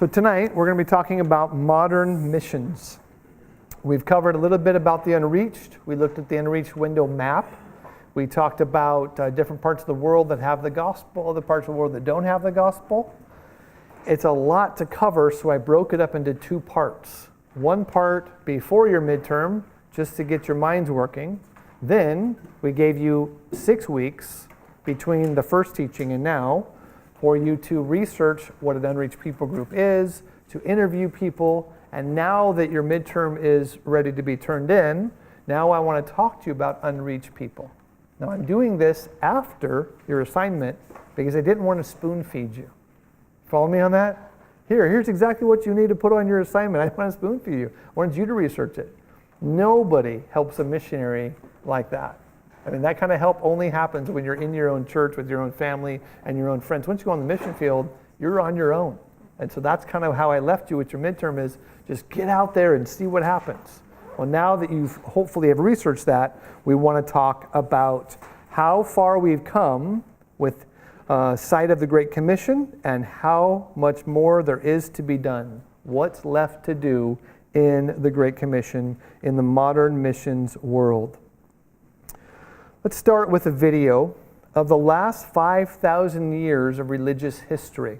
So tonight we're going to be talking about modern missions. We've covered a little bit about the unreached. We looked at the unreached window map. We talked about different parts of the world that have the gospel, other parts of the world that don't have the gospel. It's a lot to cover, so I broke it up into two parts. One part before your midterm, just to get your minds working. Then we gave you 6 weeks between the first teaching and now for you to research what an unreached people group is, to interview people, and now that your midterm is ready to be turned in, now I want to talk to you about unreached people. Now I'm doing this after your assignment because I didn't want to spoon feed you. Follow me on that? Here's exactly what you need to put on your assignment. I don't want to spoon feed you. I wanted you to research it. Nobody helps a missionary like that. I mean, that kind of help only happens when you're in your own church with your own family and your own friends. Once you go on the mission field, you're on your own. And so that's kind of how I left you with your midterm is just get out there and see what happens. Well, now that you've hopefully have researched that, we want to talk about how far we've come with sight of the Great Commission and how much more there is to be done. What's left to do in the Great Commission in the modern missions world. Let's start with a video of the last 5,000 years of religious history.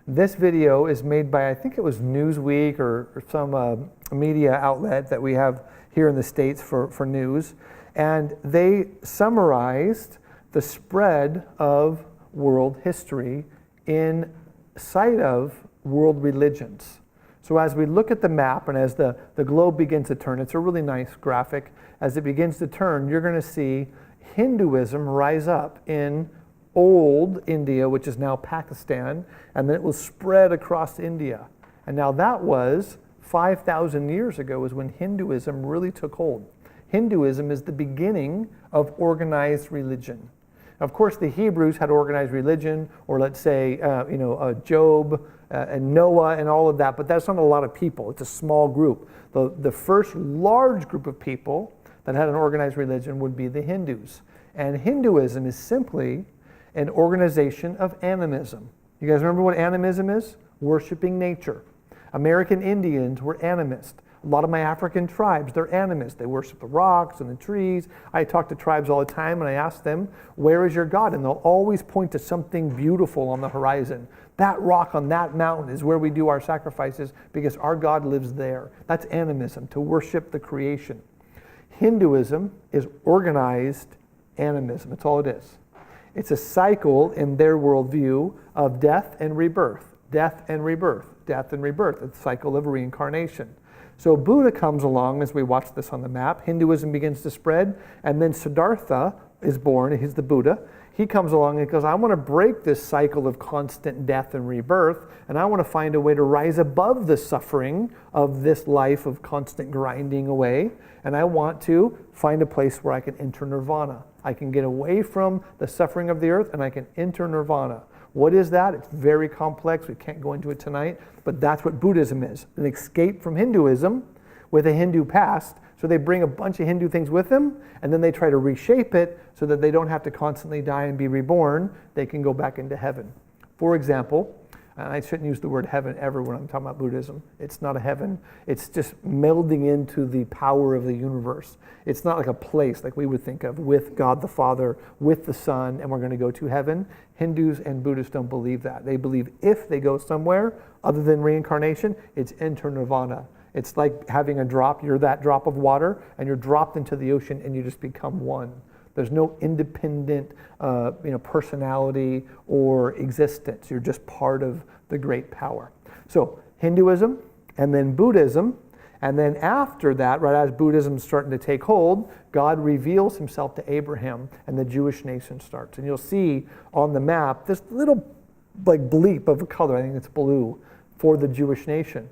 This video is made by, I think it was Newsweek or some media outlet that we have here in the States for news. And they summarized the spread of world history in sight of world religions. So as we look at the map and as the globe begins to turn, it's a really nice graphic. As it begins to turn, you're going to see Hinduism rise up in old India, which is now Pakistan, and then it will spread across India. And now that was 5,000 years ago is when Hinduism really took hold. Hinduism is the beginning of organized religion. Of course, the Hebrews had organized religion, or let's say, Job and Noah and all of that, but that's not a lot of people. It's a small group. The first large group of people that had an organized religion would be the Hindus. And Hinduism is simply an organization of animism. You guys remember what animism is? Worshipping nature. American Indians were animist. A lot of my African tribes, they're animist. They worship the rocks and the trees. I talk to tribes all the time and I ask them, where is your God? And they'll always point to something beautiful on the horizon. That rock on that mountain is where we do our sacrifices because our God lives there. That's animism, to worship the creation. Hinduism is organized animism. That's all it is. It's a cycle in their worldview of death and rebirth, death and rebirth, death and rebirth. It's a cycle of reincarnation. So Buddha comes along as we watch this on the map. Hinduism begins to spread, and then Siddhartha is born. He's the Buddha. He comes along and goes, I want to break this cycle of constant death and rebirth, and I want to find a way to rise above the suffering of this life of constant grinding away, and I want to find a place where I can enter nirvana. I can get away from the suffering of the earth, and I can enter nirvana. What is that? It's very complex. We can't go into it tonight, but that's what Buddhism is, an escape from Hinduism with a Hindu past. So they bring a bunch of Hindu things with them, and then they try to reshape it so that they don't have to constantly die and be reborn. They can go back into heaven. For example, and I shouldn't use the word heaven ever when I'm talking about Buddhism. It's not a heaven. It's just melding into the power of the universe. It's not like a place like we would think of with God the Father, with the Son, and we're going to go to heaven. Hindus and Buddhists don't believe that. They believe if they go somewhere other than reincarnation, it's enter nirvana. It's like having a drop. You're that drop of water, and you're dropped into the ocean, and you just become one. There's no independent, personality or existence. You're just part of the great power. So Hinduism, and then Buddhism, and then after that, right as Buddhism's starting to take hold, God reveals himself to Abraham, and the Jewish nation starts. And you'll see on the map this little bleep of a color. I think it's blue for the Jewish nation.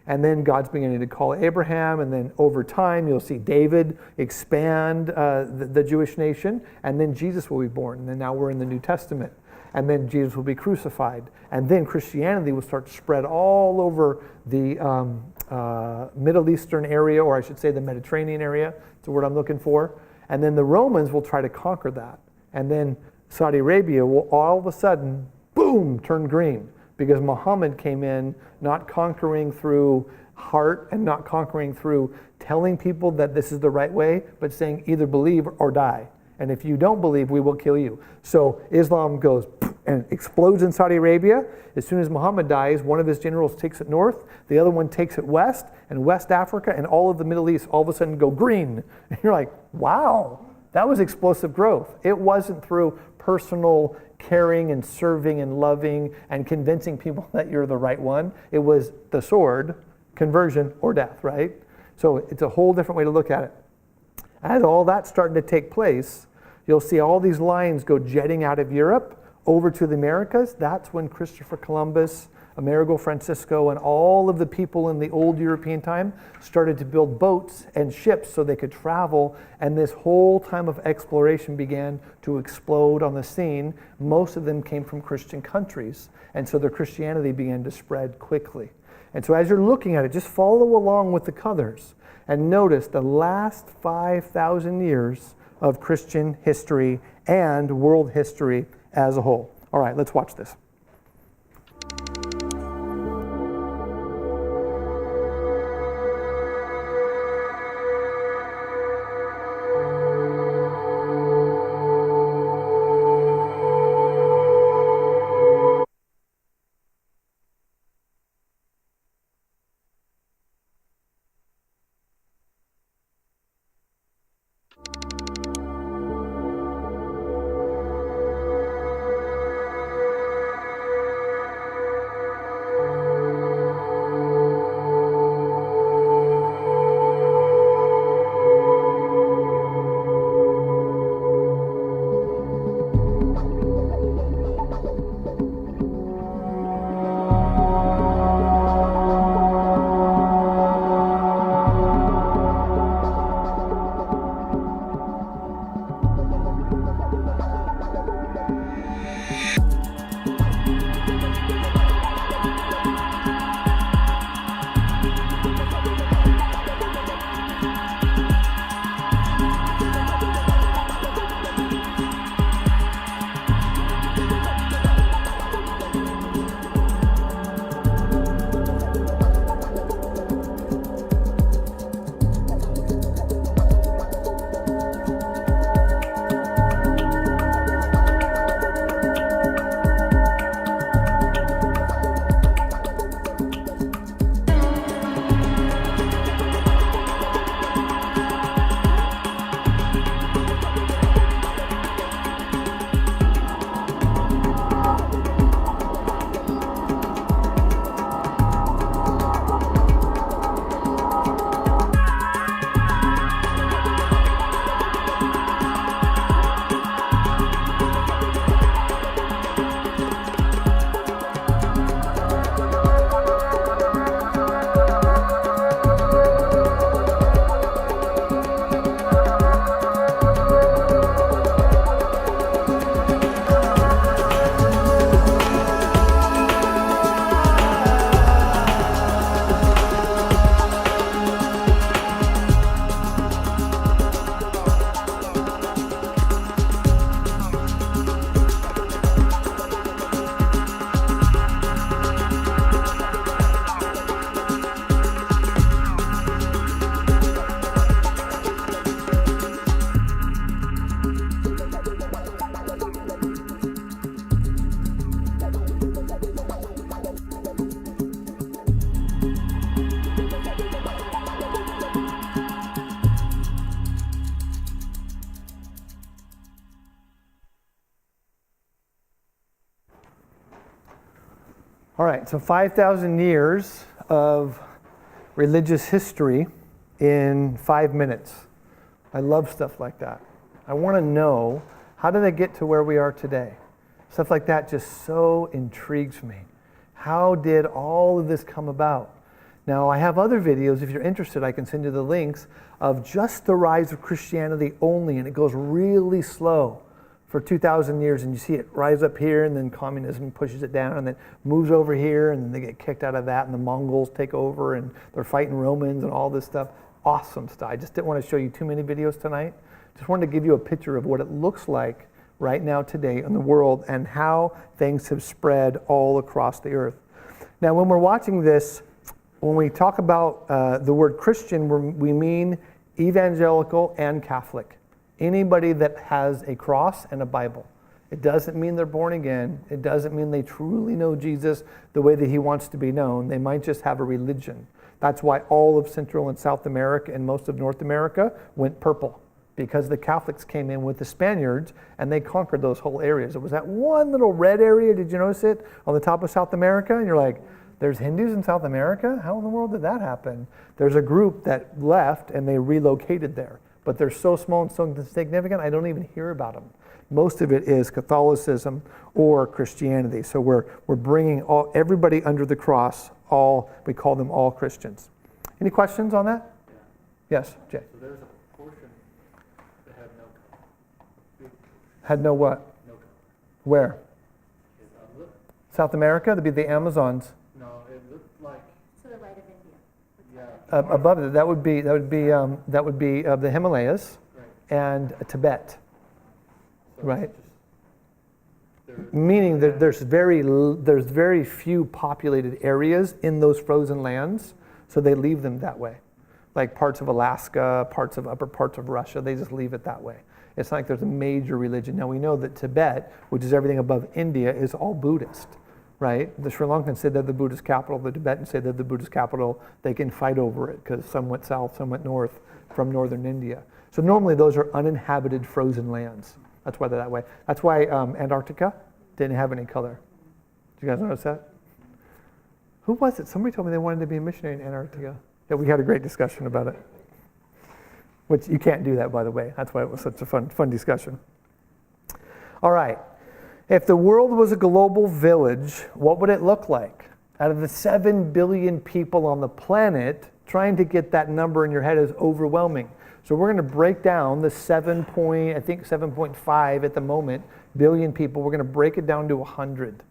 And then God's beginning to call Abraham, and then over time you'll see David expand the Jewish nation, and then Jesus will be born. And then now we're in the New Testament. And then Jesus will be crucified. And then Christianity will start to spread all over the Middle Eastern area, or I should say the Mediterranean area. That's the word I'm looking for. And then the Romans will try to conquer that. And then Saudi Arabia will all of a sudden, boom, turn green, because Muhammad came in not conquering through heart and not conquering through telling people that this is the right way, but saying either believe or die. And if you don't believe, we will kill you. So Islam goes and explodes in Saudi Arabia. As soon as Muhammad dies, one of his generals takes it north, the other one takes it west, and West Africa and all of the Middle East all of a sudden go green. And you're like, wow, that was explosive growth. It wasn't through personal caring and serving and loving and convincing people that you're the right one. It was the sword, conversion, or death, right? So it's a whole different way to look at it. As all that's starting to take place, you'll see all these lines go jetting out of Europe over to the Americas. That's when Christopher Columbus, Amerigo Francisco, and all of the people in the old European time started to build boats and ships so they could travel, and this whole time of exploration began to explode on the scene. Most of them came from Christian countries, and so their Christianity began to spread quickly. And so as you're looking at it, just follow along with the colors and notice the last 5,000 years of Christian history and world history as a whole. All right, let's watch this. All right, so 5,000 years of religious history in 5 minutes. I love stuff like that. I want to know, how did I get to where we are today? Stuff like that just so intrigues me. How did all of this come about? Now, I have other videos. If you're interested, I can send you the links of just the rise of Christianity only, and it goes really slow for 2,000 years, and you see it rise up here, and then communism pushes it down, and then moves over here, and then they get kicked out of that, and the Mongols take over, and they're fighting Romans and all this stuff. Awesome stuff. I just didn't want to show you too many videos tonight. Just wanted to give you a picture of what it looks like right now today in the world and how things have spread all across the earth. Now, when we're watching this, when we talk about the word Christian, we mean evangelical and Catholic. Anybody that has a cross and a Bible. It doesn't mean they're born again. It doesn't mean they truly know Jesus the way that he wants to be known. They might just have a religion. That's why all of Central and South America and most of North America went purple, because the Catholics came in with the Spaniards and they conquered those whole areas. It was that one little red area, did you notice it, on the top of South America? And you're like, there's Hindus in South America? How in the world did that happen? There's a group that left and they relocated there. But they're so small and so insignificant, I don't even hear about them. Most of it is Catholicism or Christianity. So we're bringing everybody under the cross. We call them all Christians. Any questions on that? Yeah. Yes, Jay. So there's a portion that had no color. Had no what? No color. Where? South America? That'd be the Amazons. No, it looked like To the right of India. Above it, that would be the Himalayas, right. and Tibet. So Right. Just, Meaning that there's very few populated areas in those frozen lands, so they leave them that way. Like parts of Alaska, upper parts of Russia, they just leave it that way. It's not like there's a major religion. Now we know that Tibet, which is everything above India, is all Buddhist, right? The Sri Lankans say they're the Buddhist capital, the Tibetans say they're the Buddhist capital. They can fight over it because some went south, some went north from northern India. So normally those are uninhabited frozen lands. That's why they're that way. That's why Antarctica didn't have any color. Did you guys notice that? Who was it? Somebody told me they wanted to be a missionary in Antarctica. Yeah, we had a great discussion about it. Which you can't do that, by the way. That's why it was such a fun discussion. All right. If the world was a global village, what would it look like? Out of the 7 billion people on the planet, trying to get that number in your head is overwhelming. So we're going to break down the 7.5 at the moment, billion people. We're going to break it down to 100.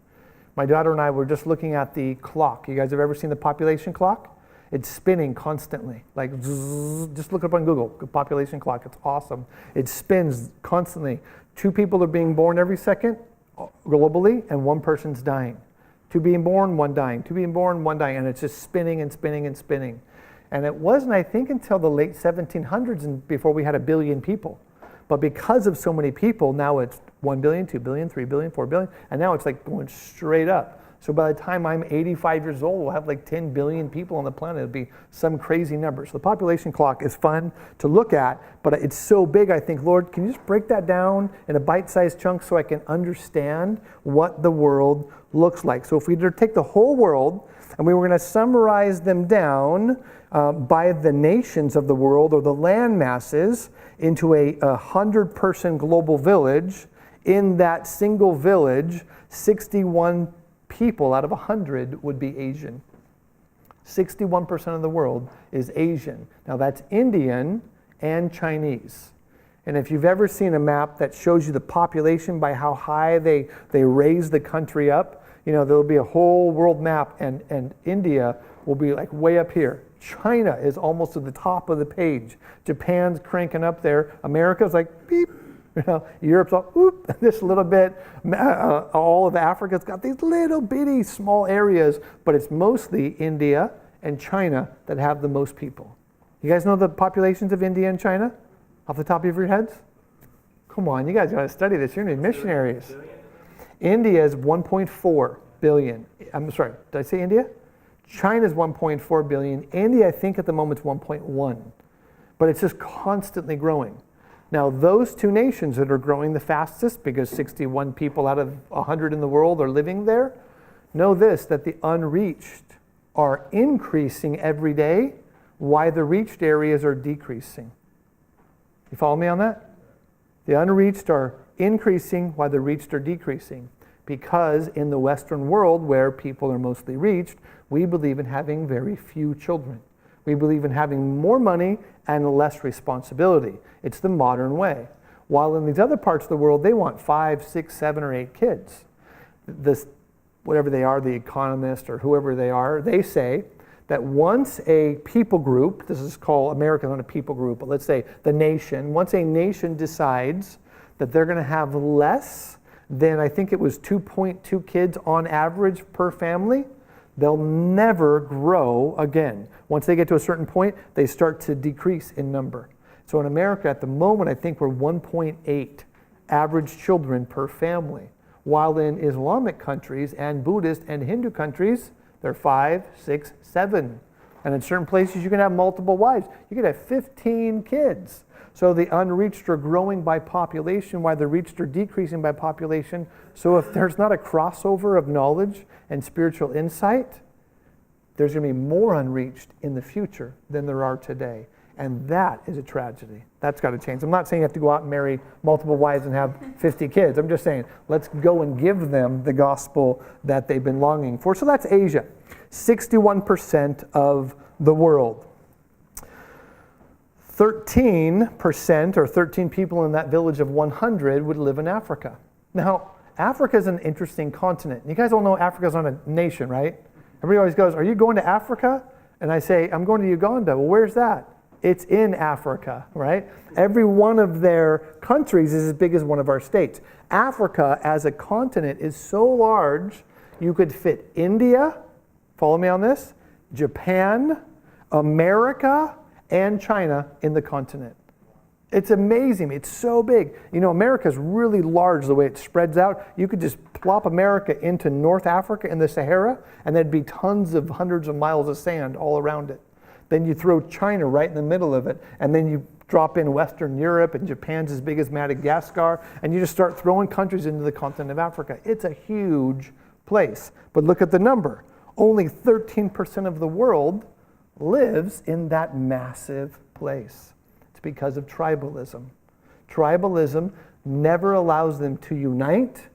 My daughter and I were just looking at the clock. You guys have ever seen the population clock? It's spinning constantly. Like, zzz, just look up on Google, population clock. It's awesome. It spins constantly. 2 people are being born every second globally, and 1 person's dying. 2 being born, 1 dying. 2 being born, 1 dying. And it's just spinning and spinning and spinning. And it wasn't, I think, until the late 1700s and before we had 1 billion people. But because of so many people, now it's 1 billion, 2 billion, 3 billion, 4 billion, and now it's like going straight up. So by the time I'm 85 years old, we'll have like 10 billion people on the planet. It'll be some crazy number. So the population clock is fun to look at, but it's so big, I think, Lord, can you just break that down in a bite-sized chunk so I can understand what the world looks like? So if we were to take the whole world and we were going to summarize them down by the nations of the world or the land masses into a 100-person global village, in that single village, 61 people out of 100 would be Asian. 61% of the world is Asian. Now that's Indian and Chinese. And if you've ever seen a map that shows you the population by how high they raise the country up, you know, there'll be a whole world map and India will be like way up here. China is almost at the top of the page. Japan's cranking up there. America's like beep. You know, Europe's all whoop, this little bit. All of Africa's got these little bitty small areas, but it's mostly India and China that have the most people. You guys know the populations of India and China off the top of your heads? Come on, you guys got to study this. You're going to be missionaries. India is 1.4 billion. I'm sorry, did I say India? China is 1.4 billion. India, I think at the moment, is 1.1. But it's just constantly growing. Now, those 2 nations that are growing the fastest, because 61 people out of 100 in the world are living there, know this, that the unreached are increasing every day, while the reached areas are decreasing. You follow me on that? The unreached are increasing while the reached are decreasing. Because in the Western world, where people are mostly reached, we believe in having very few children. We believe in having more money and less responsibility. It's the modern way. While in these other parts of the world, they want 5, 6, 7, or 8 kids. This, whatever they are, the economist or whoever they are, they say that once a people group, this is called, America's not a people group, but let's say the nation, once a nation decides that they're going to have less than, I think it was 2.2 kids on average per family, they'll never grow again. Once they get to a certain point, they start to decrease in number. So in America at the moment, I think we're 1.8 average children per family, while in Islamic countries and Buddhist and Hindu countries, they're 5, 6, 7. And in certain places, you can have multiple wives. You could have 15 kids. So the unreached are growing by population, while the reached are decreasing by population. So if there's not a crossover of knowledge and spiritual insight, there's going to be more unreached in the future than there are today. And that is a tragedy. That's got to change. I'm not saying you have to go out and marry multiple wives and have 50 kids. I'm just saying, let's go and give them the gospel that they've been longing for. So that's Asia, 61% of the world. 13% or 13 people in that village of 100 would live in Africa. Now, Africa is an interesting continent. You guys all know Africa's not a nation, right? Everybody always goes, are you going to Africa? And I say, I'm going to Uganda. Well, where's that? It's in Africa, right? Every one of their countries is as big as one of our states. Africa as a continent is so large, you could fit India, follow me on this, Japan, America, and China in the continent. It's amazing. It's so big. You know, America's really large the way it spreads out. You could just plop America into North Africa in the Sahara, and there'd be tons of hundreds of miles of sand all around it. Then you throw China right in the middle of it, and then you drop in Western Europe, and Japan's as big as Madagascar, and you just start throwing countries into the continent of Africa. It's a huge place. But look at the number. Only 13% of the world lives in that massive place. It's because of tribalism. Tribalism never allows them to unite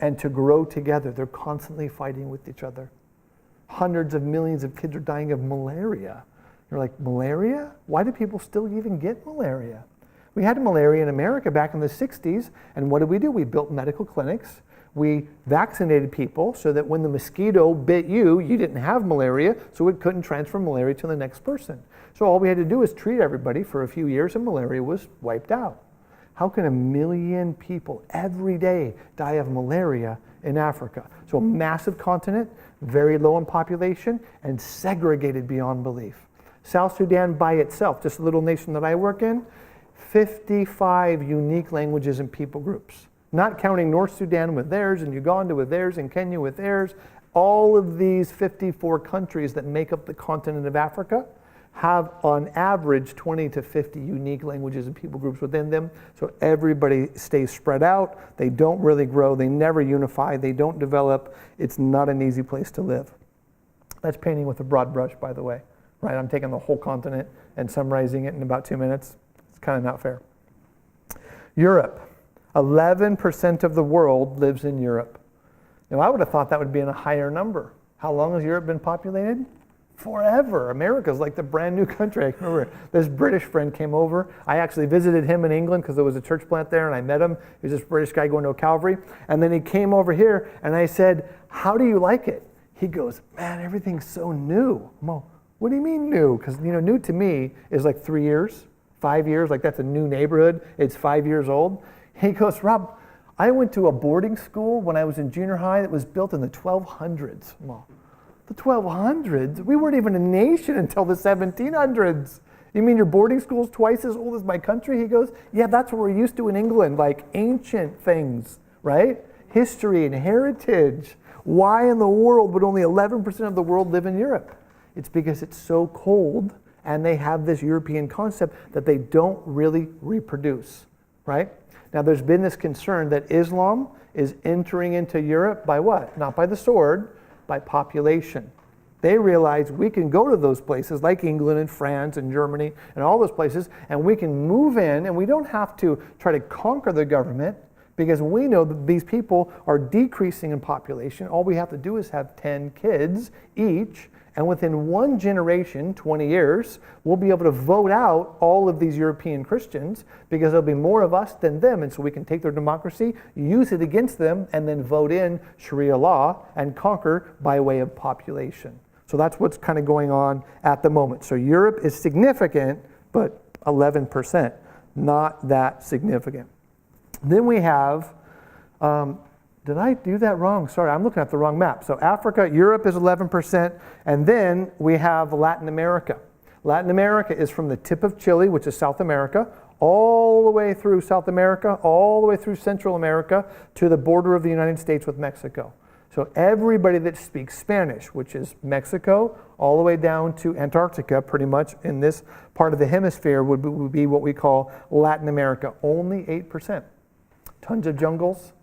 and to grow together. They're constantly fighting with each other. Hundreds of millions of kids are dying of malaria. You're like, malaria? Why do people still even get malaria? We had malaria in America back in the 60s, and what did? We built medical clinics. We vaccinated people so that when the mosquito bit you, you didn't have malaria, so it couldn't transfer malaria to the next person. So all we had to do was treat everybody for a few years, and malaria was wiped out. How can 1 million people every day die of malaria in Africa? So a massive continent, very low in population, and segregated beyond belief. South Sudan by itself, just a little nation that I work in, 55 unique languages and people groups. Not counting North Sudan with theirs, and Uganda with theirs, and Kenya with theirs. All of these 54 countries that make up the continent of Africa have on average 20 to 50 unique languages and people groups within them. So everybody stays spread out. They don't really grow. They never unify. They don't develop. It's not an easy place to live. That's painting with a broad brush, by the way. Right? I'm taking the whole continent and summarizing it in about 2 minutes. It's kind of not fair. Europe. 11% of the world lives in Europe. Now, I would have thought that would be in a higher number. How long has Europe been populated? Forever. America's like the brand new country. I remember this British friend came over. I actually visited him in England because there was a church plant there, and I met him. He was this British guy going to a Calvary. And then he came over here, and I said, how do you like it? He goes, man, everything's so new. I'm all, what do you mean new? Because, you know, new to me is like 3 years, 5 years. Like that's a new neighborhood. It's 5 years old. He goes, Rob, I went to a boarding school when I was in junior high that was built in the 1200s. Well, the 1200s? We weren't even a nation until the 1700s. You mean your boarding school's twice as old as my country? He goes, yeah, that's what we're used to in England, like ancient things, right? History and heritage. Why in the world would only 11% of the world live in Europe? It's because it's so cold, and they have this European concept that they don't really reproduce, right? Now, there's been this concern that Islam is entering into Europe by what? Not by the sword, by population. They realize we can go to those places like England and France and Germany and all those places, and we can move in, and we don't have to try to conquer the government because we know that these people are decreasing in population. All we have to do is have 10 kids each, and within one generation, 20 years, we'll be able to vote out all of these European Christians because there'll be more of us than them. And so we can take their democracy, use it against them, and then vote in Sharia law and conquer by way of population. So that's what's kind of going on at the moment. So Europe is significant, but 11%, not that significant. Then we have, did I do that wrong? Sorry, I'm looking at the wrong map. So Africa, Europe is 11%, and then we have Latin America. Latin America is from the tip of Chile, which is South America, all the way through South America, all the way through Central America to the border of the United States with Mexico. So everybody that speaks Spanish, which is Mexico, all the way down to Antarctica, pretty much in this part of the hemisphere would be what we call Latin America. Only 8%. Tons of jungles,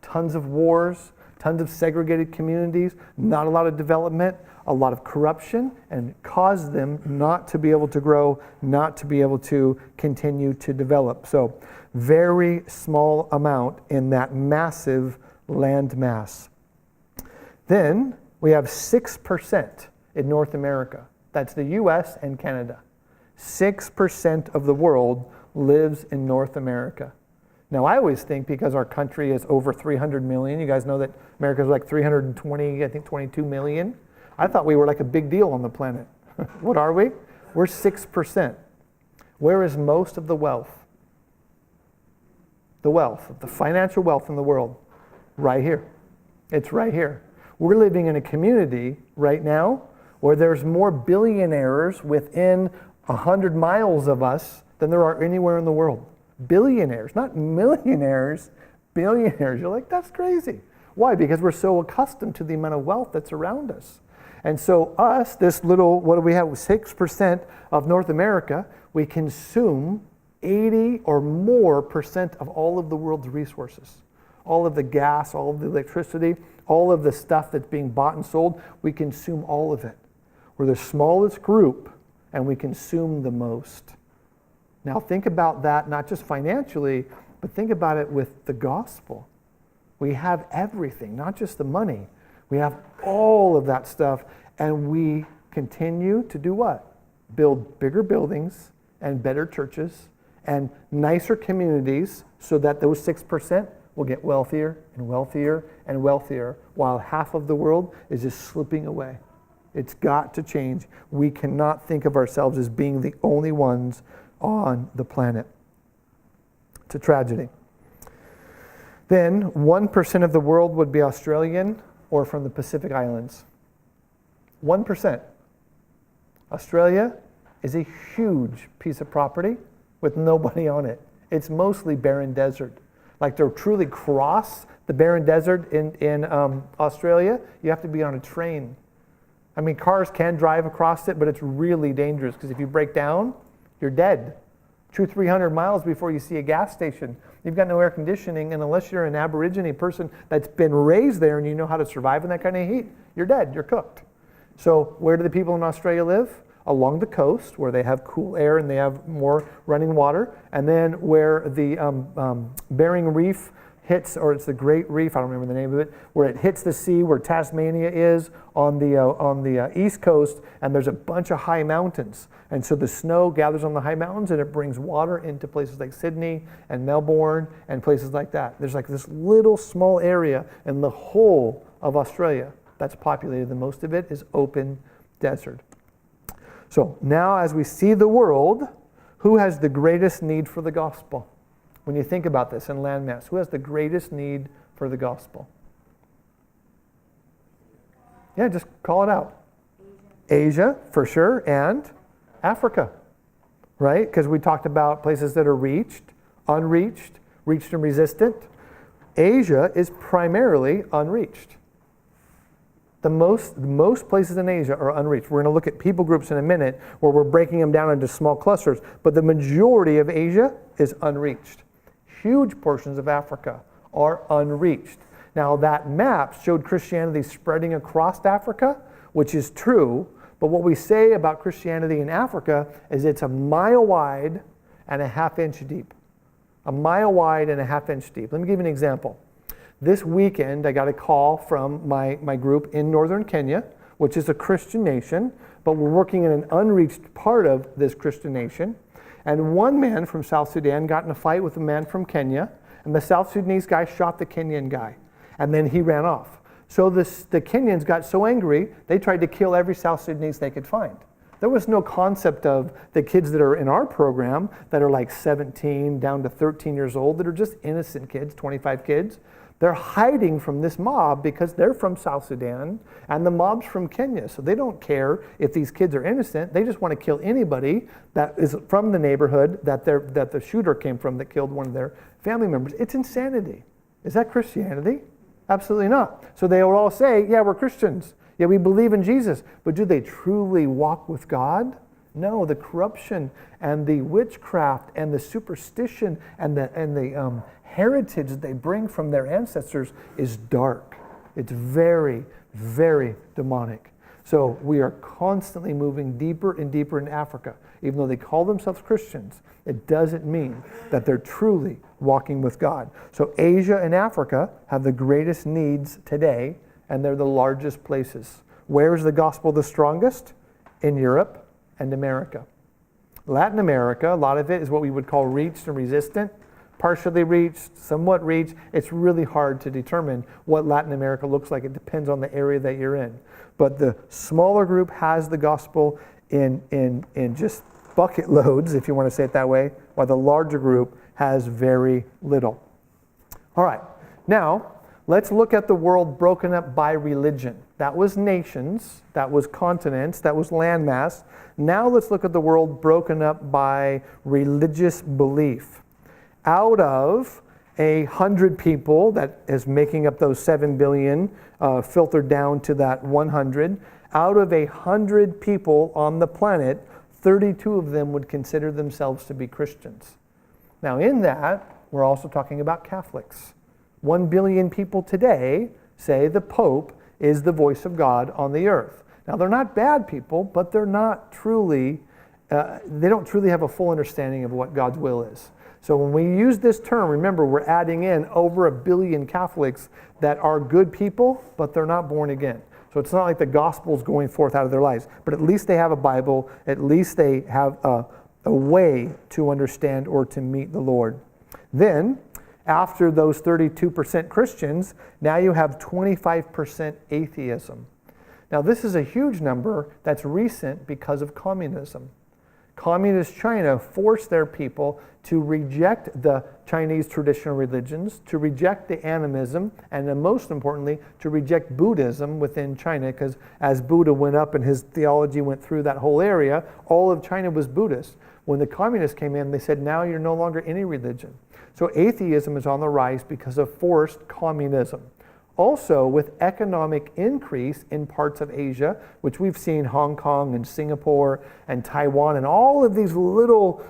tons of wars, tons of segregated communities, not a lot of development, a lot of corruption, and it caused them not to be able to grow, not to be able to continue to develop. So very small amount in that massive land mass. Then we have 6% in North America. That's the US and Canada. 6% of the world lives in North America. Now, I always think because our country is over 300 million, you guys know that America's like 320, I think 22 million. I thought we were like a big deal on the planet. What are we? We're 6%. Where is most of the wealth? The wealth, the financial wealth in the world? Right here. It's right here. We're living in a community right now where there's more billionaires within 100 miles of us than there are anywhere in the world. Billionaires, not millionaires, billionaires. You're like, that's crazy. Why? Because we're so accustomed to the amount of wealth that's around us. And so us, this little, what do we have, 6% of North America, we consume 80 or more percent of all of the world's resources. All of the gas, all of the electricity, all of the stuff that's being bought and sold, we consume all of it. We're the smallest group and we consume the most. Now think about that, not just financially, but think about it with the gospel. We have everything, not just the money. We have all of that stuff, and we continue to do what? Build bigger buildings and better churches and nicer communities so that those 6% will get wealthier and wealthier and wealthier while half of the world is just slipping away. It's got to change. We cannot think of ourselves as being the only ones on the planet. It's a tragedy. Then 1% of the world would be Australian or from the Pacific Islands. 1%. Australia is a huge piece of property with nobody on it. It's mostly barren desert. Like to truly cross the barren desert in Australia, you have to be on a train. I mean, cars can drive across it, but it's really dangerous because if you break down, you're dead. 200-300 miles before you see a gas station. You've got no air conditioning, and unless you're an Aborigine person that's been raised there and you know how to survive in that kind of heat, you're dead, you're cooked. So where do the people in Australia live? Along the coast, where they have cool air and they have more running water, and then where the Bering Reef hits, or it's the Great Reef, I don't remember the name of it, where it hits the sea, where Tasmania is on the east coast, and there's a bunch of high mountains. And so the snow gathers on the high mountains and it brings water into places like Sydney and Melbourne and places like that. There's like this little small area in the whole of Australia that's populated. The most of it is open desert. So now as we see the world, who has the greatest need for the gospel? When you think about this in landmass, who has the greatest need for the gospel? Yeah, just call it out. Asia, for sure, and Africa, right? Because we talked about places that are reached, unreached, reached and resistant. Asia is primarily unreached. The most places in Asia are unreached. We're going to look at people groups in a minute where we're breaking them down into small clusters, but the majority of Asia is unreached. Huge portions of Africa are unreached. Now that map showed Christianity spreading across Africa, which is true, but what we say about Christianity in Africa is it's a mile wide and a half-inch deep. A mile wide and a half-inch deep. Let me give you an example. This weekend, I got a call from my group in northern Kenya, which is a Christian nation, but we're working in an unreached part of this Christian nation. And one man from South Sudan got in a fight with a man from Kenya, and the South Sudanese guy shot the Kenyan guy, and then he ran off. So the Kenyans got so angry, they tried to kill every South Sudanese they could find. There was no concept of the kids that are in our program that are like 17 down to 13 years old that are just innocent kids, 25 kids. They're hiding from this mob because they're from South Sudan and the mob's from Kenya. So they don't care if these kids are innocent. They just want to kill anybody that is from the neighborhood that the shooter came from that killed one of their family members. It's insanity. Is that Christianity? Absolutely not. So they will all say, yeah, we're Christians. Yeah, we believe in Jesus. But do they truly walk with God? No, the corruption and the witchcraft and the superstition and the heritage that they bring from their ancestors is dark. It's very, very demonic. So we are constantly moving deeper and deeper in Africa. Even though they call themselves Christians, it doesn't mean that they're truly walking with God. So Asia and Africa have the greatest needs today, and they're the largest places. Where is the gospel the strongest? In Europe and America. Latin America, a lot of it is what we would call reached and resistant. Partially reached, somewhat reached. It's really hard to determine what Latin America looks like. It depends on the area that you're in. But the smaller group has the gospel in just bucket loads, if you want to say it that way, while the larger group has very little. All right, now let's look at the world broken up by religion. That was nations, that was continents, that was landmass. Now let's look at the world broken up by religious belief. Out of 100 people, that is making up those 7 billion, filtered down to that 100, out of 100 people on the planet, 32 of them would consider themselves to be Christians. Now in that, we're also talking about Catholics. 1 billion people today say the Pope is the voice of God on the earth. Now they're not bad people, but they're not truly, they don't truly have a full understanding of what God's will is. So when we use this term, remember we're adding in over 1 billion Catholics that are good people, but they're not born again. So it's not like the gospel's going forth out of their lives, but at least they have a Bible, at least they have a way to understand or to meet the Lord. Then, after those 32% Christians, now you have 25% atheism. Now this is a huge number that's recent because of communism. Communist China forced their people to reject the Chinese traditional religions, to reject the animism, and then most importantly, to reject Buddhism within China, because as Buddha went up and his theology went through that whole area, all of China was Buddhist. When the communists came in, they said, now you're no longer any religion. So atheism is on the rise because of forced communism. Also, with economic increase in parts of Asia, which we've seen Hong Kong and Singapore and Taiwan and all of these little,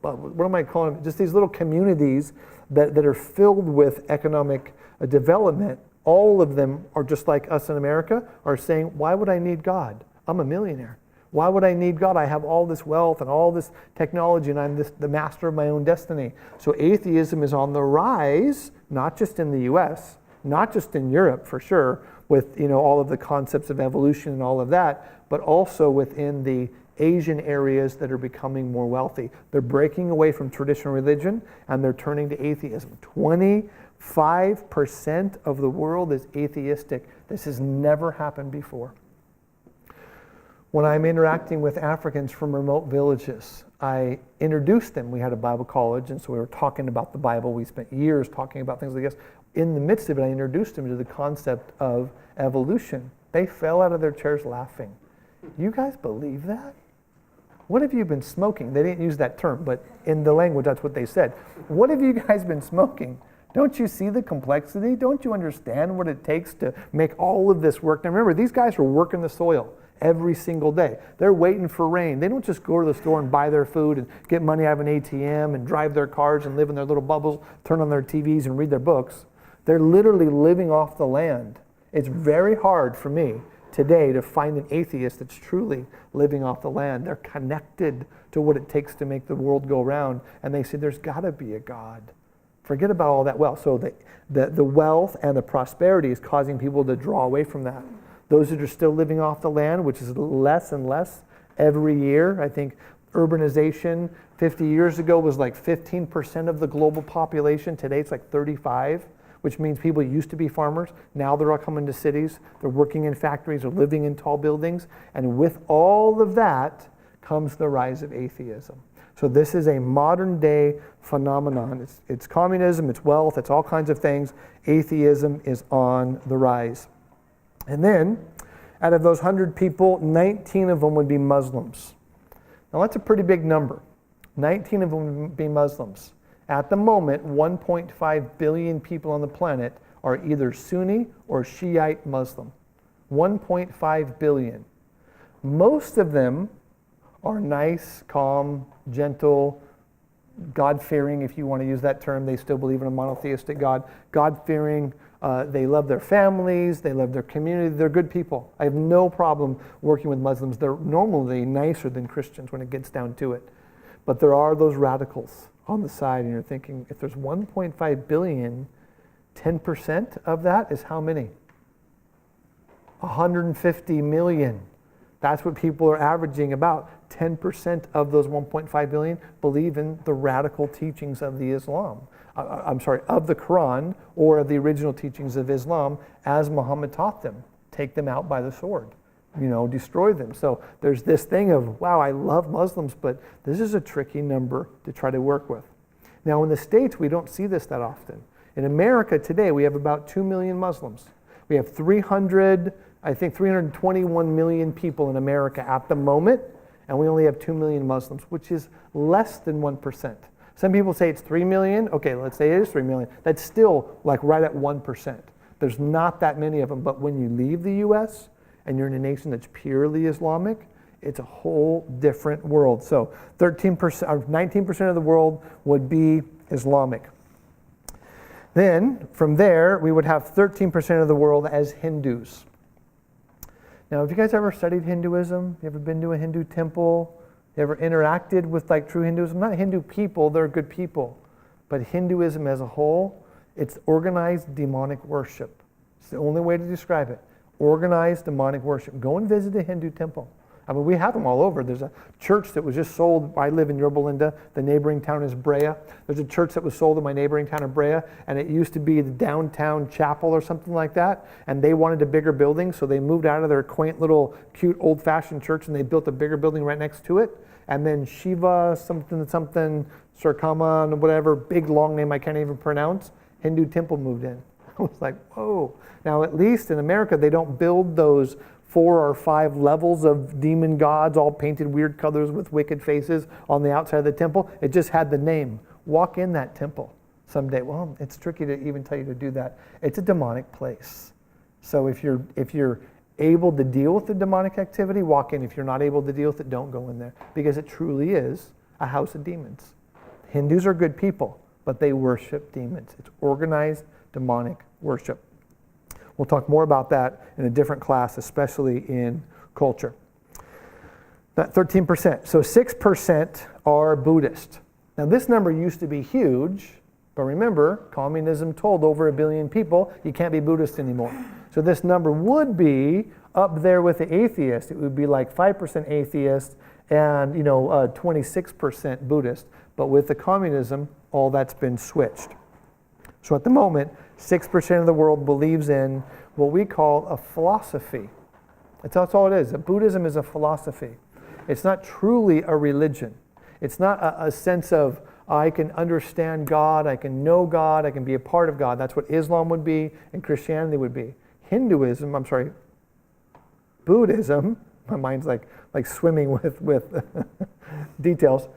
what am I calling them? Just these little communities that are filled with economic development. All of them are just like us in America, are saying, why would I need God? I'm a millionaire. Why would I need God? I have all this wealth and all this technology, and I'm the master of my own destiny. So atheism is on the rise, not just in the US, not just in Europe for sure, with all of the concepts of evolution and all of that, but also within the Asian areas that are becoming more wealthy. They're breaking away from traditional religion and they're turning to atheism. 25% of the world is atheistic. This has never happened before. When I'm interacting with Africans from remote villages, I introduced them. We had a Bible college, and so we were talking about the Bible. We spent years talking about things like this. In the midst of it, I introduced them to the concept of evolution. They fell out of their chairs laughing. You guys believe that? What have you been smoking? They didn't use that term, but in the language, that's what they said. What have you guys been smoking? Don't you see the complexity? Don't you understand what it takes to make all of this work? Now remember, these guys are working the soil every single day. They're waiting for rain. They don't just go to the store and buy their food and get money out of an ATM and drive their cars and live in their little bubbles, turn on their TVs and read their books. They're literally living off the land. It's very hard for me today to find an atheist that's truly living off the land. They're connected to what it takes to make the world go round, and they say there's got to be a God. Forget about all that wealth. So the wealth and the prosperity is causing people to draw away from that. Those that are still living off the land, which is less and less every year. I think urbanization 50 years ago was like 15% of the global population. Today it's like 35. which means people used to be farmers. Now they're all coming to cities. They're working in factories or living in tall buildings. And with all of that comes the rise of atheism. So this is a modern day phenomenon. It's communism, it's wealth, it's all kinds of things. Atheism is on the rise. And then, out of those 100 people, 19 of them would be Muslims. Now that's a pretty big number. 19 of them would be Muslims. At the moment, 1.5 billion people on the planet are either Sunni or Shiite Muslim. 1.5 billion. Most of them are nice, calm, gentle, God-fearing, if you want to use that term. They still believe in a monotheistic God. God-fearing, they love their families, they love their community, they're good people. I have no problem working with Muslims. They're normally nicer than Christians when it gets down to it. But there are those radicals on the side, and you're thinking, if there's 1.5 billion, 10% of that is how many? 150 million. That's what people are averaging. About 10% of those 1.5 billion believe in the radical teachings of the of the Quran, or of the original teachings of Islam as Muhammad taught them. Take them out by the sword, destroy them. So there's this thing of, wow, I love Muslims, but this is a tricky number to try to work with. Now in the States, we don't see this that often. In America today, we have about 2 million Muslims. We have 321 million people in America at the moment, and we only have 2 million Muslims, which is less than 1%. Some people say it's 3 million. Okay, let's say it is 3 million. That's still like right at 1%. There's not that many of them, but when you leave the US and you're in a nation that's purely Islamic, it's a whole different world. So 13% or 19% of the world would be Islamic. Then from there, we would have 13% of the world as Hindus. Now, have you guys ever studied Hinduism? You ever been to a Hindu temple? You ever interacted with true Hinduism? Not Hindu people, they're good people. But Hinduism as a whole, it's organized demonic worship. It's the only way to describe it. Organized demonic worship. Go and visit a Hindu temple. I mean, we have them all over. There's a church that was just sold. I live in Yorba Linda. The neighboring town is Brea. There's a church that was sold in my neighboring town of Brea, and it used to be the downtown chapel or something like that, and they wanted a bigger building, so they moved out of their quaint little cute old-fashioned church, and they built a bigger building right next to it, and then Shiva something Sarkama, whatever, big long name I can't even pronounce, Hindu temple moved in. I was like, whoa. Now, at least in America, they don't build those 4 or 5 levels of demon gods all painted weird colors with wicked faces on the outside of the temple. It just had the name. Walk in that temple someday. Well, it's tricky to even tell you to do that. It's a demonic place. So if you're able to deal with the demonic activity, walk in. If you're not able to deal with it, don't go in there, because it truly is a house of demons. Hindus are good people, but they worship demons. It's organized demonic worship. We'll talk more about that in a different class, especially in culture. That 13%. So 6% are Buddhist. Now this number used to be huge, but remember, communism told over 1 billion people you can't be Buddhist anymore. So this number would be up there with the atheist. It would be like 5% atheist and 26% Buddhist. But with the communism, all that's been switched. So at the moment, 6% of the world believes in what we call a philosophy. That's all it is. Buddhism is a philosophy. It's not truly a religion. It's not a sense of, I can understand God, I can know God, I can be a part of God. That's what Islam would be and Christianity would be. Buddhism, my mind's like swimming with details.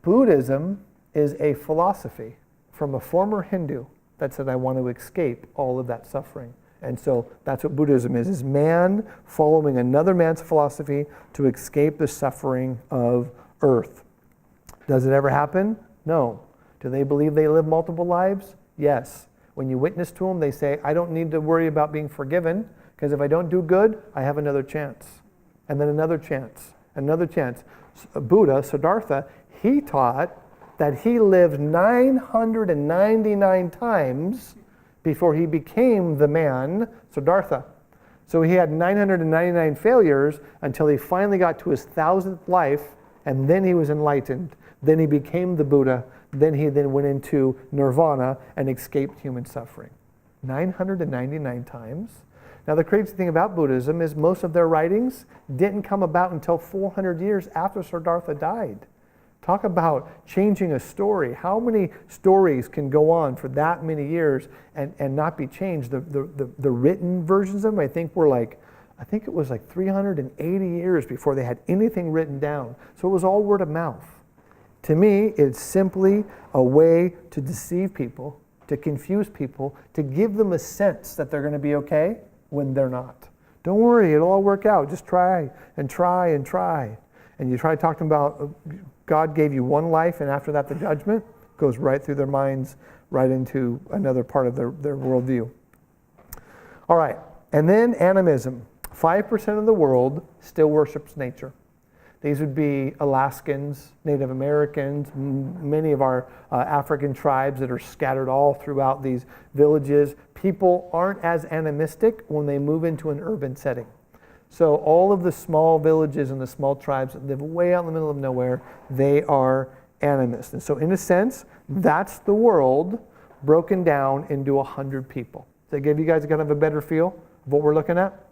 Buddhism is a philosophy from a former Hindu that said, I want to escape all of that suffering. And so that's what Buddhism is man following another man's philosophy to escape the suffering of earth. Does it ever happen? No. Do they believe they live multiple lives? Yes. When you witness to them, they say, I don't need to worry about being forgiven, because if I don't do good, I have another chance. And then another chance, another chance. Buddha, Siddhartha, he taught that he lived 999 times before he became the man, Siddhartha. So he had 999 failures until he finally got to his 1,000th life, and then he was enlightened. Then he became the Buddha. Then he then went into nirvana and escaped human suffering. 999 times. Now the crazy thing about Buddhism is most of their writings didn't come about until 400 years after Siddhartha died. Talk about changing a story. How many stories can go on for that many years and not be changed? The written versions of them, I think it was like 380 years before they had anything written down. So it was all word of mouth. To me, it's simply a way to deceive people, to confuse people, to give them a sense that they're going to be okay when they're not. Don't worry, it'll all work out. Just try and try and try. And you try to talk to them about God gave you one life, and after that the judgment goes right through their minds, right into another part of their worldview. All right, and then animism. 5% of the world still worships nature. These would be Alaskans, Native Americans, many of our African tribes that are scattered all throughout these villages. People aren't as animistic when they move into an urban setting. So all of the small villages and the small tribes that live way out in the middle of nowhere, they are animist. And so in a sense, that's the world broken down into 100 people. Does that give you guys kind of a better feel of what we're looking at?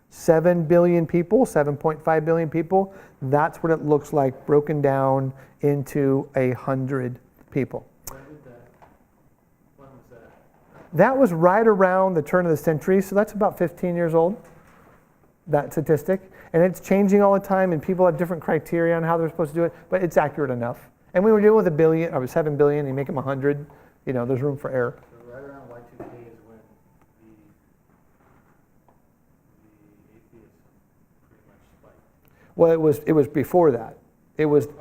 7 billion people, 7.5 billion people, that's what it looks like broken down into 100 people. When was that? That was right around the turn of the century, so that's about 15 years old, that statistic. And it's changing all the time, and people have different criteria on how they're supposed to do it, but it's accurate enough. And we were dealing with 7 billion, you make them 100, there's room for error. So right around Y2K is when the atheism pretty much spiked. Well, it was before that. It was the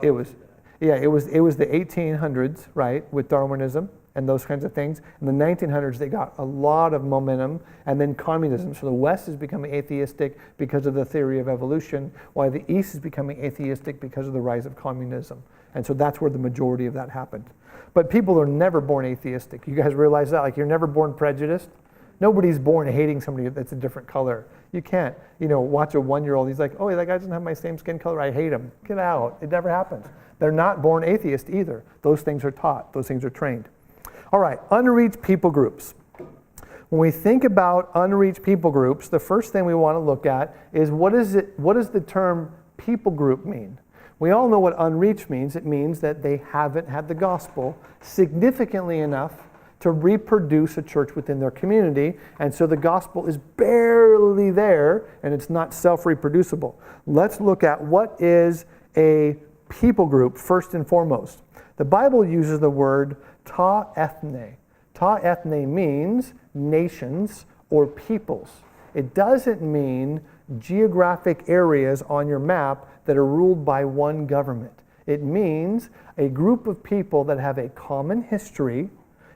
1800s, right, with Darwinism and those kinds of things. In the 1900s, they got a lot of momentum, and then communism. So the West is becoming atheistic because of the theory of evolution, while the East is becoming atheistic because of the rise of communism. And so that's where the majority of that happened. But people are never born atheistic. You guys realize that? Like, you're never born prejudiced. Nobody's born hating somebody that's a different color. You can't, watch a 1-year-old. He's like, oh, that guy doesn't have my same skin color. I hate him. Get out. It never happens. They're not born atheist either. Those things are taught. Those things are trained. All right, unreached people groups. When we think about unreached people groups, the first thing we want to look at is what does the term people group mean? We all know what unreached means. It means that they haven't had the gospel significantly enough to reproduce a church within their community, and so the gospel is barely there, and it's not self-reproducible. Let's look at what is a people group first and foremost. The Bible uses the word ta ethne. Ta ethne means nations or peoples. It doesn't mean geographic areas on your map that are ruled by one government. It means a group of people that have a common history,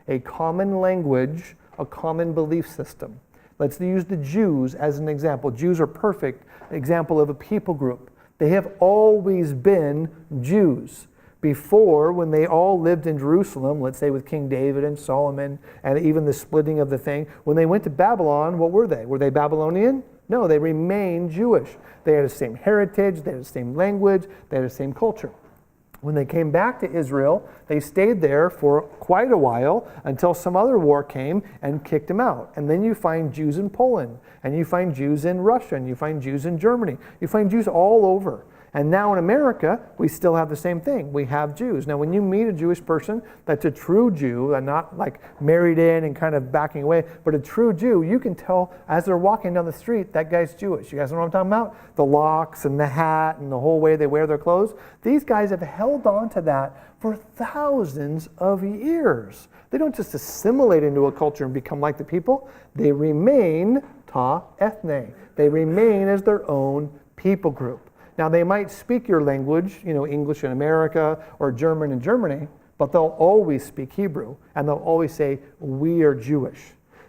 a common language, a common belief system. Let's use the Jews as an example. Jews are perfect example of a people group. They have always been Jews. Before, when they all lived in Jerusalem, let's say with King David and Solomon, and even the splitting of the thing, when they went to Babylon, what were they? Were they Babylonian? No, they remained Jewish. They had the same heritage, they had the same language, they had the same culture. When they came back to Israel, they stayed there for quite a while until some other war came and kicked them out. And then you find Jews in Poland, and you find Jews in Russia, and you find Jews in Germany. You find Jews all over. And now in America, we still have the same thing. We have Jews. Now, when you meet a Jewish person that's a true Jew, and not like married in and kind of backing away, but a true Jew, you can tell as they're walking down the street, that guy's Jewish. You guys know what I'm talking about? The locks and the hat and the whole way they wear their clothes. These guys have held on to that for thousands of years. They don't just assimilate into a culture and become like the people. They remain ta ethne. They remain as their own people group. Now, they might speak your language, English in America or German in Germany, but they'll always speak Hebrew, and they'll always say, we are Jewish.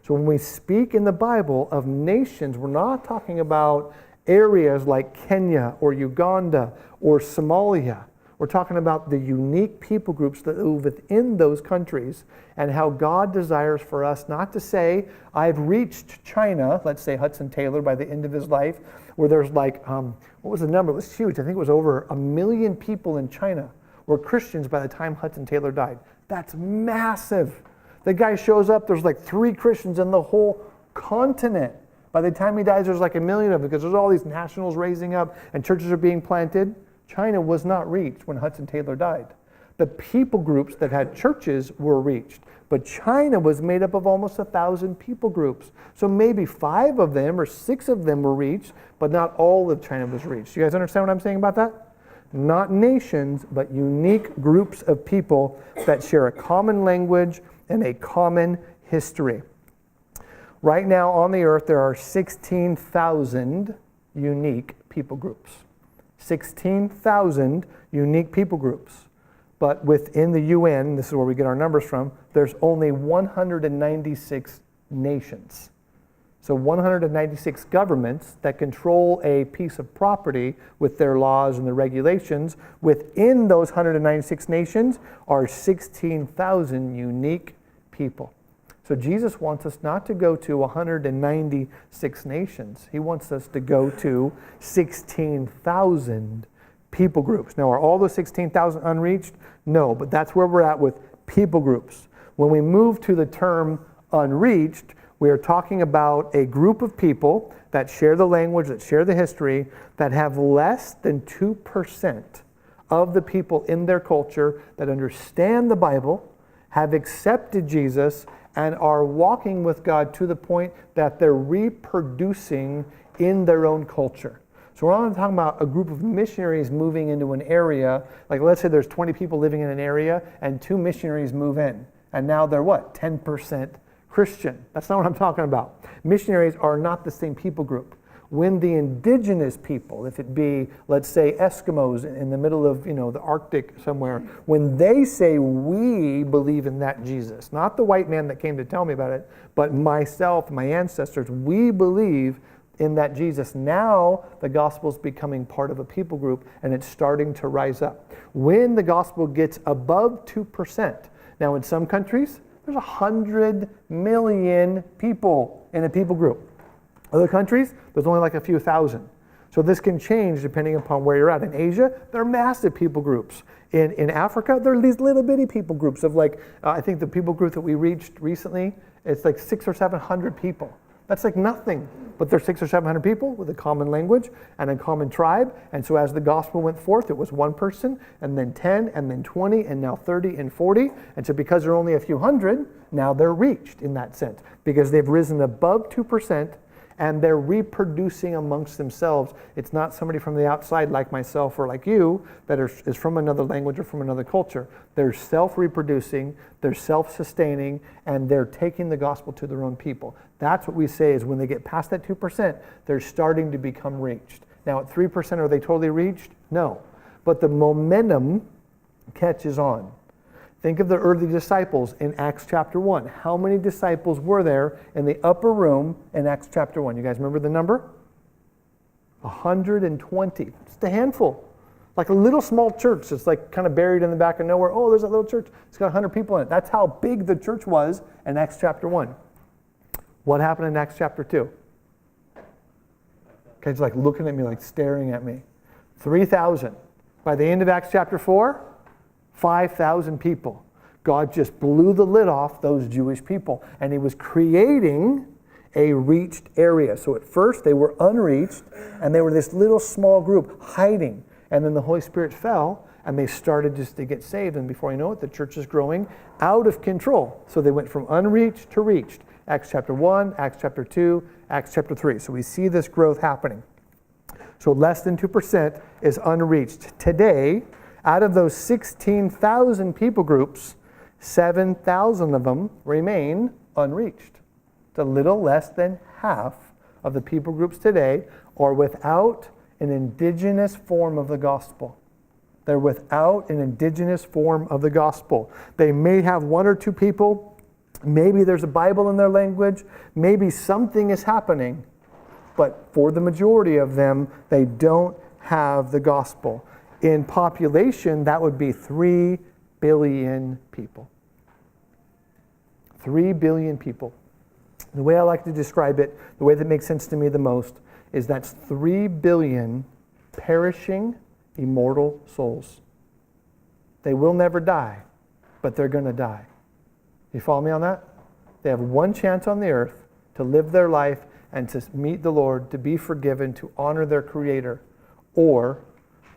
So when we speak in the Bible of nations, we're not talking about areas like Kenya or Uganda or Somalia. We're talking about the unique people groups that live within those countries and how God desires for us not to say, I've reached China, let's say Hudson Taylor by the end of his life, where there's like, what was the number? It was huge. I think it was over 1 million people in China. were Christians by the time Hudson Taylor died. That's massive. The guy shows up, there's like 3 Christians in the whole continent. By the time he dies, there's like 1 million of them because there's all these nationals raising up and churches are being planted. China was not reached when Hudson Taylor died. The people groups that had churches were reached. But China was made up of almost 1,000 people groups. So maybe 5 of them or 6 of them were reached, but not all of China was reached. You guys understand what I'm saying about that? Not nations, but unique groups of people that share a common language and a common history. Right now on the earth, there are 16,000 unique people groups. 16,000 unique people groups. But within the UN, this is where we get our numbers from, there's only 196 nations. So 196 governments that control a piece of property with their laws and their regulations. Within those 196 nations are 16,000 unique people. So Jesus wants us not to go to 196 nations. He wants us to go to 16,000 people groups. Now, are all those 16,000 unreached? No, but that's where we're at with people groups. When we move to the term unreached, we are talking about a group of people that share the language, that share the history, that have less than 2% of the people in their culture that understand the Bible, have accepted Jesus, and are walking with God to the point that they're reproducing in their own culture. So we're not talking about a group of missionaries moving into an area, like let's say there's 20 people living in an area and 2 missionaries move in. And now they're what? 10% Christian. That's not what I'm talking about. Missionaries are not the same people group. When the indigenous people, if it be, let's say, Eskimos in the middle of, the Arctic somewhere, when they say we believe in that Jesus, not the white man that came to tell me about it, but myself, my ancestors, we believe in that Jesus. Now the gospel is becoming part of a people group and it's starting to rise up. When the gospel gets above 2%, now in some countries, there's 100 million people in a people group. Other countries, there's only like a few thousand. So this can change depending upon where you're at. In Asia, there are massive people groups. In Africa, there are these little bitty people groups of I think the people group that we reached recently, it's like 600 or 700 people. That's like nothing, but there's 600 or 700 people with a common language and a common tribe. And so as the gospel went forth, it was 1 person, and then 10, and then 20, and now 30 and 40. And so because there are only a few hundred, now they're reached in that sense, because they've risen above 2%, and they're reproducing amongst themselves. It's not somebody from the outside like myself or like you that is from another language or from another culture. They're self-reproducing, they're self-sustaining, and they're taking the gospel to their own people. That's what we say is when they get past that 2%, they're starting to become reached. Now at 3%, are they totally reached? No. But the momentum catches on. Think of the early disciples in Acts chapter 1. How many disciples were there in the upper room in Acts chapter 1? You guys remember the number? 120. Just a handful. Like a little small church. It's like kind of buried in the back of nowhere. Oh, there's a little church. It's got 100 people in it. That's how big the church was in Acts chapter 1. What happened in Acts chapter 2? Guys like looking at me, like staring at me. 3,000. By the end of Acts chapter 4, 5,000 people. God just blew the lid off those Jewish people, and he was creating a reached area. So at first they were unreached, and they were this little small group hiding, and then the Holy Spirit fell, and they started just to get saved, and before you know it, the church is growing out of control. So they went from unreached to reached. Acts chapter 1, Acts chapter 2, Acts chapter 3. So we see this growth happening. So less than 2% is unreached. Today, out of those 16,000 people groups, 7,000 of them remain unreached. It's a little less than half of the people groups today are without an indigenous form of the gospel. They're without an indigenous form of the gospel. They may have 1 or 2 people. Maybe there's a Bible in their language. Maybe something is happening. But for the majority of them, they don't have the gospel. In population, that would be 3 billion people. 3 billion people. The way I like to describe it, the way that makes sense to me the most, is that's 3 billion perishing, immortal souls. They will never die, but they're going to die. You follow me on that? They have one chance on the earth to live their life and to meet the Lord, to be forgiven, to honor their Creator. Or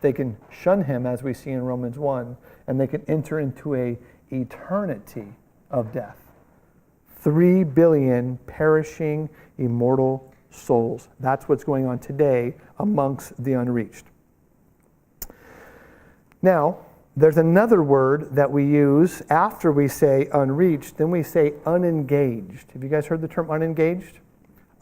they can shun Him, as we see in Romans 1, and they can enter into an eternity of death. 3 billion perishing, immortal souls. That's what's going on today amongst the unreached. Now, there's another word that we use after we say unreached, then we say unengaged. Have you guys heard the term unengaged?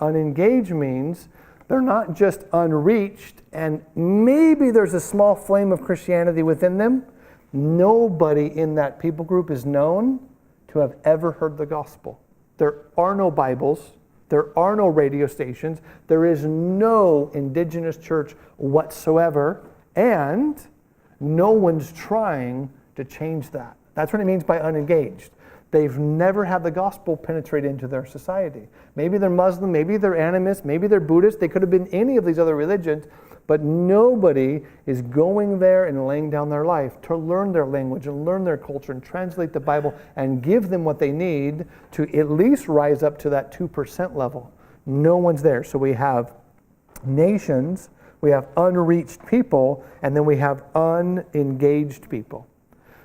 Unengaged means they're not just unreached and maybe there's a small flame of Christianity within them. Nobody in that people group is known to have ever heard the gospel. There are no Bibles. There are no radio stations. There is no indigenous church whatsoever. And no one's trying to change that. That's what it means by unengaged. They've never had the gospel penetrate into their society. Maybe they're Muslim, maybe they're animist, maybe they're Buddhist. They could have been any of these other religions, but nobody is going there and laying down their life to learn their language and learn their culture and translate the Bible and give them what they need to at least rise up to that 2% level. No one's there. So we have nations, we have unreached people, and then we have unengaged people.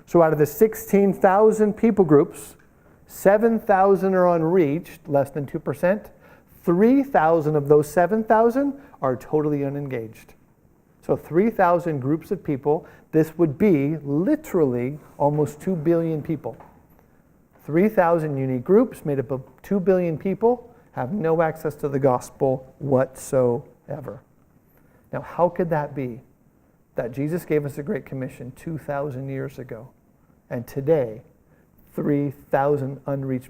So out of the 16,000 people groups, 7,000 are unreached, less than 2%. 3,000 of those 7,000 are totally unengaged. So 3,000 groups of people, this would be literally almost 2 billion people. 3,000 unique groups made up of 2 billion people have no access to the gospel whatsoever. Now, how could that be? That Jesus gave us a Great Commission 2,000 years ago, and today, 3,000 unreached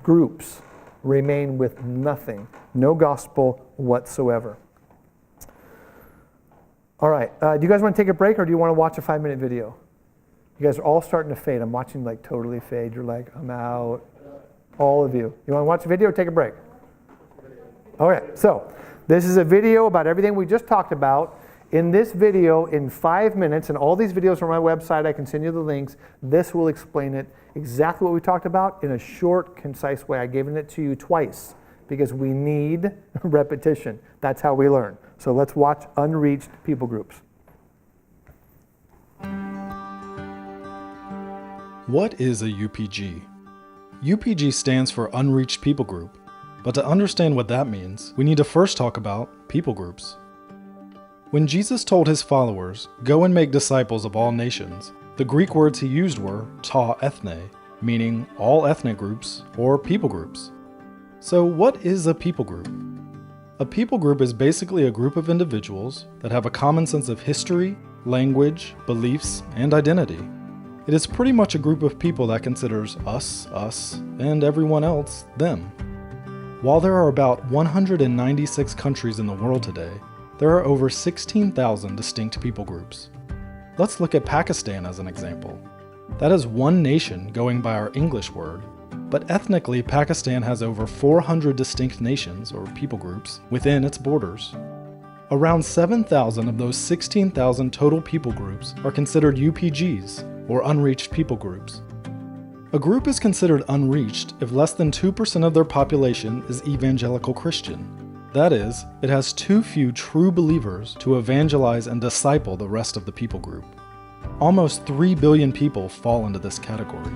groups remain with nothing, no gospel whatsoever. All right, do you guys want to take a break, or do you want to watch a 5-minute video? You guys are all starting to fade. I'm watching like totally fade. You're like, I'm out. All of you. You want to watch a video or take a break? Okay, so this is a video about everything we just talked about. In this video, in 5 minutes, and all these videos are on my website, I can send you the links, this will explain it exactly what we talked about in a short, concise way. I've given it to you twice because we need repetition. That's how we learn. So let's watch unreached people groups. What is a UPG? UPG stands for Unreached People Group, but to understand what that means, we need to first talk about people groups. When Jesus told his followers, "Go and make disciples of all nations," the Greek words he used were ta ethne, meaning all ethnic groups or people groups. So what is a people group? A people group is basically a group of individuals that have a common sense of history, language, beliefs, and identity. It is pretty much a group of people that considers us, and everyone else, them. While there are about 196 countries in the world today, there are over 16,000 distinct people groups. Let's look at Pakistan as an example. That is one nation going by our English word, but ethnically Pakistan has over 400 distinct nations or people groups within its borders. Around 7,000 of those 16,000 total people groups are considered UPGs, or unreached people groups. A group is considered unreached if less than 2% of their population is evangelical Christian. That is, it has too few true believers to evangelize and disciple the rest of the people group. Almost 3 billion people fall into this category.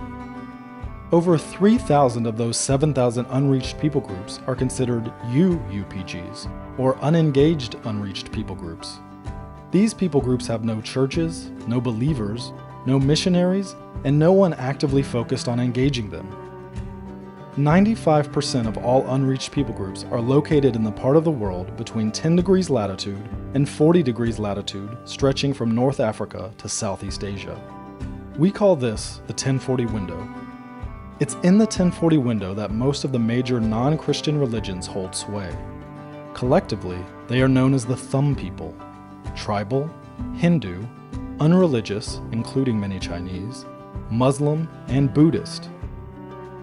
Over 3,000 of those 7,000 unreached people groups are considered UPGs, or unengaged unreached people groups. These people groups have no churches, no believers, no missionaries, and no one actively focused on engaging them. 95% of all unreached people groups are located in the part of the world between 10 degrees latitude and 40 degrees latitude, stretching from North Africa to Southeast Asia. We call this the 1040 window. It's in the 1040 window that most of the major non-Christian religions hold sway. Collectively, they are known as the Thumb people: tribal, Hindu, unreligious, including many Chinese, Muslim, and Buddhist.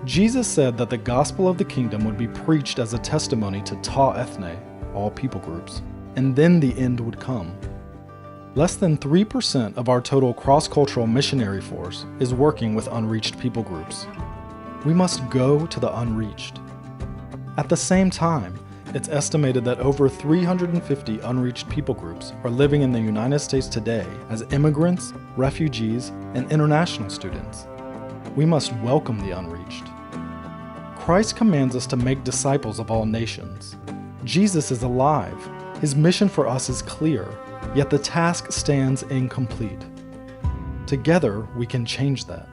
Jesus said that the gospel of the kingdom would be preached as a testimony to ta ethne, all people groups, and then the end would come. Less than 3% of our total cross-cultural missionary force is working with unreached people groups. We must go to the unreached. At the same time, it's estimated that over 350 unreached people groups are living in the United States today as immigrants, refugees, and international students. We must welcome the unreached. Christ commands us to make disciples of all nations. Jesus is alive. His mission for us is clear, yet the task stands incomplete. Together, we can change that.